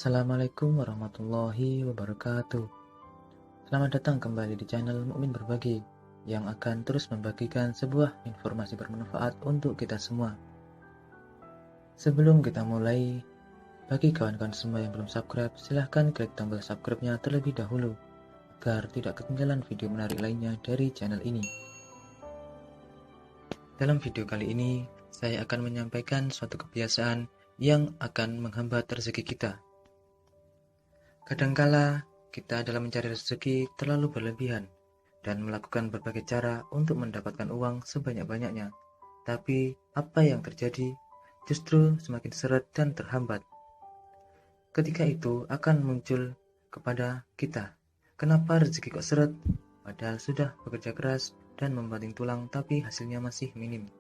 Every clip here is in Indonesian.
Assalamualaikum warahmatullahi wabarakatuh. Selamat datang kembali di channel Mukmin Berbagi yang akan terus membagikan sebuah informasi bermanfaat untuk kita semua. Sebelum kita mulai, bagi kawan-kawan semua yang belum subscribe, silahkan klik tombol subscribe-nya terlebih dahulu agar tidak ketinggalan video menarik lainnya dari channel ini. Dalam video kali ini, saya akan menyampaikan suatu kebiasaan yang akan menghambat rezeki kita. Kadangkala kita dalam mencari rezeki terlalu berlebihan dan melakukan berbagai cara untuk mendapatkan uang sebanyak-banyaknya. Tapi apa yang terjadi? Justru semakin seret dan terhambat. Ketika itu akan muncul kepada kita, kenapa rezeki kok seret? Padahal sudah bekerja keras dan membanting tulang tapi hasilnya masih minim.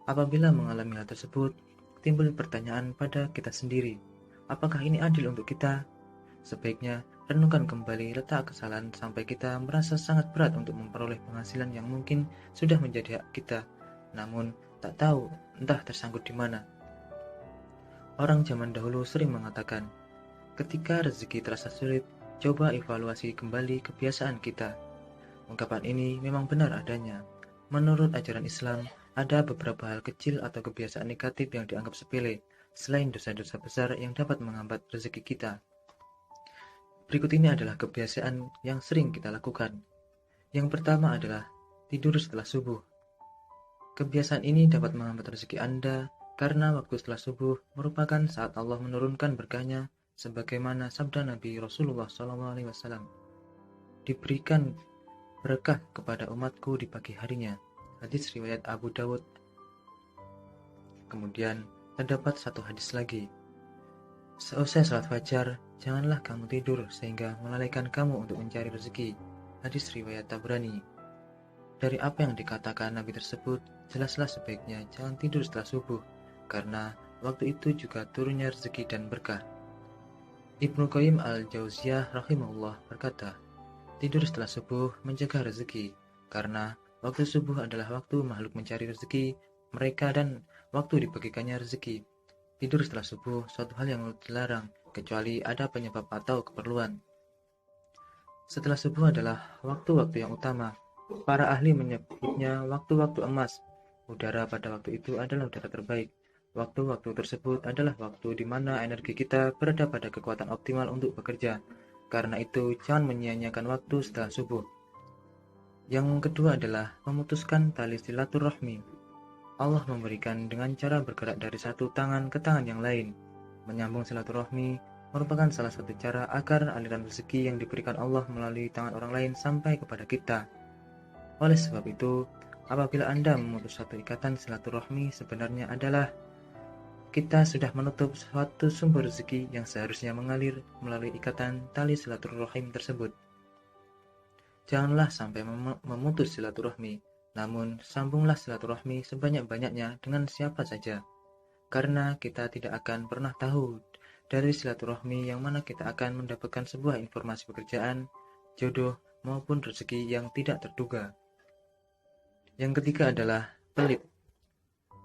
Apabila mengalami hal tersebut, timbul pertanyaan pada kita sendiri, apakah ini adil untuk kita? Sebaiknya renungkan kembali letak kesalahan sampai kita merasa sangat berat untuk memperoleh penghasilan yang mungkin sudah menjadi hak kita, namun tak tahu entah tersangkut di mana. Orang zaman dahulu sering mengatakan, ketika rezeki terasa sulit, coba evaluasi kembali kebiasaan kita. Ungkapan ini memang benar adanya. Menurut ajaran Islam, ada beberapa hal kecil atau kebiasaan negatif yang dianggap sepele, selain dosa-dosa besar yang dapat menghambat rezeki kita. Berikut ini adalah kebiasaan yang sering kita lakukan. Yang pertama adalah tidur setelah subuh. Kebiasaan ini dapat menghambat rezeki Anda karena waktu setelah subuh merupakan saat Allah menurunkan berkahnya sebagaimana sabda Nabi Rasulullah SAW. Diberikan berkah kepada umatku di pagi harinya. Hadis riwayat Abu Dawud. Kemudian terdapat satu hadis lagi. Seusai salat fajar, janganlah kamu tidur sehingga melalaikan kamu untuk mencari rezeki. Hadis riwayat Tabrani. Dari apa yang dikatakan Nabi tersebut, jelaslah sebaiknya jangan tidur setelah subuh, karena waktu itu juga turunnya rezeki dan berkah. Ibnu Qayyim al-Jauziyah rahimahullah berkata, tidur setelah subuh mencegah rezeki, karena waktu subuh adalah waktu makhluk mencari rezeki mereka dan waktu dibagikannya rezeki. Tidur setelah subuh suatu hal yang dilarang, kecuali ada penyebab atau keperluan. Setelah subuh adalah waktu-waktu yang utama. Para ahli menyebutnya waktu-waktu emas. Udara pada waktu itu adalah udara terbaik. Waktu-waktu tersebut adalah waktu di mana energi kita berada pada kekuatan optimal untuk bekerja. Karena itu, jangan menyia-nyiakan waktu setelah subuh. Yang kedua adalah memutuskan tali silaturahmi. Allah memberikan dengan cara bergerak dari satu tangan ke tangan yang lain. Menyambung silaturahmi merupakan salah satu cara agar aliran rezeki yang diberikan Allah melalui tangan orang lain sampai kepada kita. Oleh sebab itu, apabila Anda memutus satu ikatan silaturahmi, sebenarnya adalah kita sudah menutup suatu sumber rezeki yang seharusnya mengalir melalui ikatan tali silaturahim tersebut. Janganlah sampai memutus silaturahmi, namun sambunglah silaturahmi sebanyak-banyaknya dengan siapa saja, karena kita tidak akan pernah tahu dari silaturahmi yang mana kita akan mendapatkan sebuah informasi pekerjaan, jodoh, maupun rezeki yang tidak terduga. Yang ketiga adalah pelit.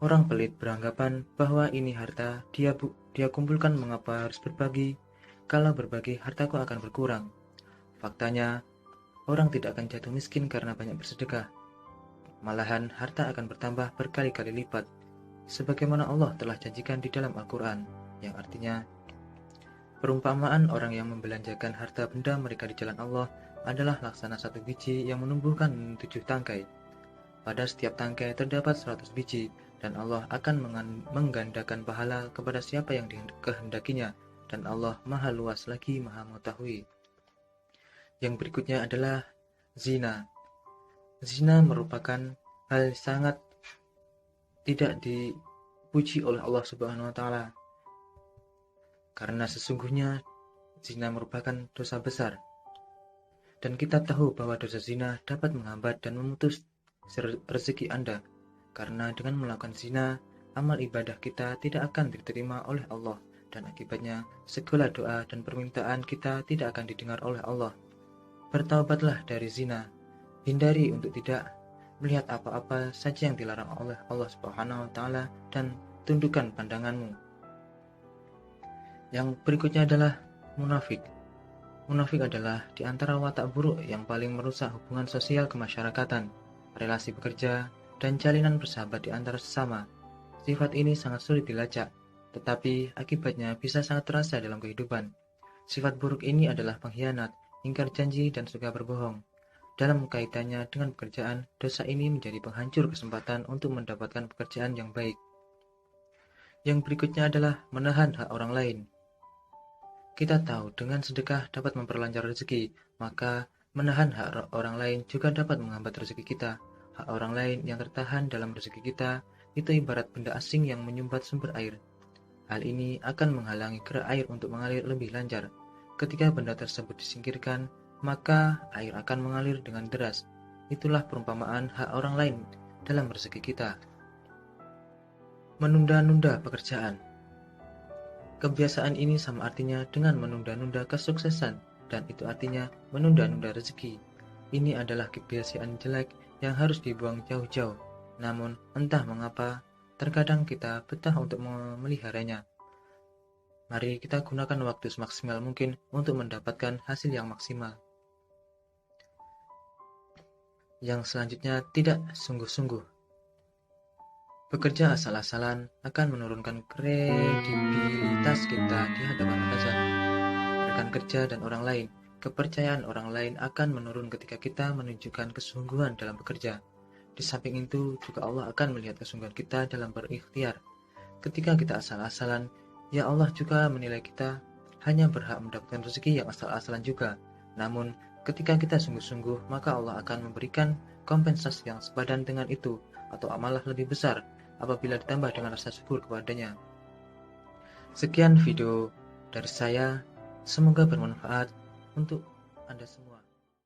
Orang pelit beranggapan bahwa ini harta dia kumpulkan, mengapa harus berbagi? Kalau berbagi, hartaku akan berkurang. Faktanya, orang tidak akan jatuh miskin karena banyak bersedekah. Malahan harta akan bertambah berkali-kali lipat, sebagaimana Allah telah janjikan di dalam Al-Quran, yang artinya, perumpamaan orang yang membelanjakan harta benda mereka di jalan Allah adalah laksana satu biji yang menumbuhkan 7 tangkai. Pada setiap tangkai terdapat 100 biji, dan Allah akan menggandakan pahala kepada siapa yang dikehendakinya, dan Allah maha luas lagi maha mengetahui. Yang berikutnya adalah zina. Zina merupakan hal sangat tidak dipuji oleh Allah Subhanahu wa taala. Karena sesungguhnya zina merupakan dosa besar. Dan kita tahu bahwa dosa zina dapat menghambat dan memutus rezeki Anda. Karena dengan melakukan zina, amal ibadah kita tidak akan diterima oleh Allah, dan akibatnya segala doa dan permintaan kita tidak akan didengar oleh Allah. Bertaubatlah dari zina. Hindari untuk tidak melihat apa-apa saja yang dilarang oleh Allah Subhanahu wa taala dan tundukkan pandanganmu. Yang berikutnya adalah munafik. Munafik adalah di antara watak buruk yang paling merusak hubungan sosial kemasyarakatan, relasi bekerja, dan jalinan bersahabat di antara sesama. Sifat ini sangat sulit dilacak, tetapi akibatnya bisa sangat terasa dalam kehidupan. Sifat buruk ini adalah pengkhianat, ingkar janji, dan suka berbohong. Dalam kaitannya dengan pekerjaan, dosa ini menjadi penghancur kesempatan untuk mendapatkan pekerjaan yang baik. Yang berikutnya adalah menahan hak orang lain. Kita tahu dengan sedekah dapat memperlancar rezeki, maka menahan hak orang lain juga dapat menghambat rezeki kita. Hak orang lain yang tertahan dalam rezeki kita itu ibarat benda asing yang menyumbat sumber air. Hal ini akan menghalangi gerak air untuk mengalir lebih lancar. Ketika benda tersebut disingkirkan, maka air akan mengalir dengan deras. Itulah perumpamaan hak orang lain dalam rezeki kita. Menunda-nunda pekerjaan. Kebiasaan ini sama artinya dengan menunda-nunda kesuksesan, dan itu artinya menunda-nunda rezeki. Ini adalah kebiasaan jelek yang harus dibuang jauh-jauh. Namun, entah mengapa, terkadang kita betah untuk memeliharanya. Mari kita gunakan waktu semaksimal mungkin untuk mendapatkan hasil yang maksimal. Yang selanjutnya, tidak sungguh-sungguh. Bekerja asal-asalan akan menurunkan kredibilitas kita di hadapan atasan, rekan kerja, dan orang lain. Kepercayaan orang lain akan menurun ketika kita menunjukkan kesungguhan dalam bekerja. Di samping itu, juga Allah akan melihat kesungguhan kita dalam berikhtiar. Ketika kita asal-asalan, ya Allah juga menilai kita hanya berhak mendapatkan rezeki yang asal-asalan juga. Namun, ketika kita sungguh-sungguh, maka Allah akan memberikan kompensasi yang sepadan dengan itu, atau malah lebih besar apabila ditambah dengan rasa syukur kepadanya. Sekian video dari saya, semoga bermanfaat untuk Anda semua.